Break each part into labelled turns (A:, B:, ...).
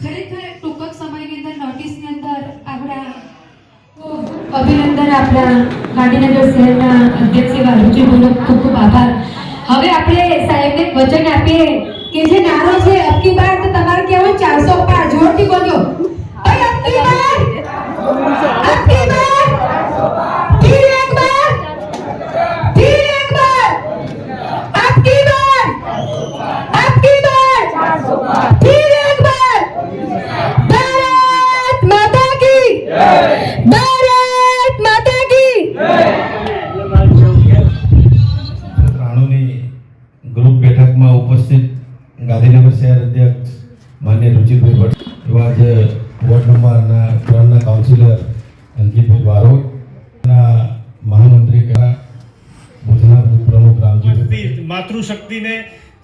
A: ખરેખર ટૂંક જ સમયની અંદર નોટિસની અંદર આપણા અભિનંદન આપણા ગાંધીનગર શહેરના અધ્યક્ષ એવા અરુચિભાઈનો ખૂબ ખૂબ આભાર. હવે આપણે સાહેબને વચન આપીએ કે જે નારો છે અબકી બાર તો તમારે કહેવું 400 પાર જોરથી બોલ્યો. ભાઈ અબકી બાર फिर एक बार अबकी बार फिर एक बार भारत माता की
B: રાણુની ગ્રુપ બેઠકમાં ઉપસ્થિત ગાંધીનગર શહેર અધ્યક્ષ માન્ય રુચિરભાઈ ભટ્ટ, એવા જ વોર્ડ નંબરના 3ના કાઉન્સિલર અંકિતભાઈ વારોડના મહામંત્રી બુધના પ્રમુખ રામજી,
C: માતૃશક્તિને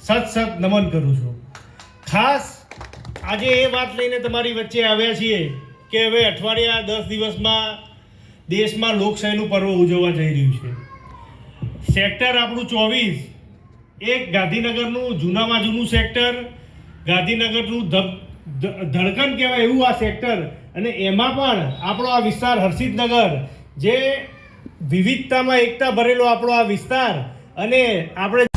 C: સત નમન કરું છું. ખાસ આજે એ વાત લઈને તમારી વચ્ચે આવ્યા છીએ કે હવે અઠવાડિયા 10 દિવસમાં દેશમાં લોકશાહીનું પર્વ ઉજવવા જઈ રહ્યું છે. સેક્ટર આપણું 24 એક ગાંધીનગરનું જૂનામાં જૂનું સેક્ટર, ગાંધીનગરનું ધડકન કહેવાય એવું આ સેક્ટર, અને એમાં પણ આપણો આ વિસ્તાર હર્ષિતનગર, જે વિવિધતામાં એકતા ભરેલો આપણો આ વિસ્તાર, અને આપણે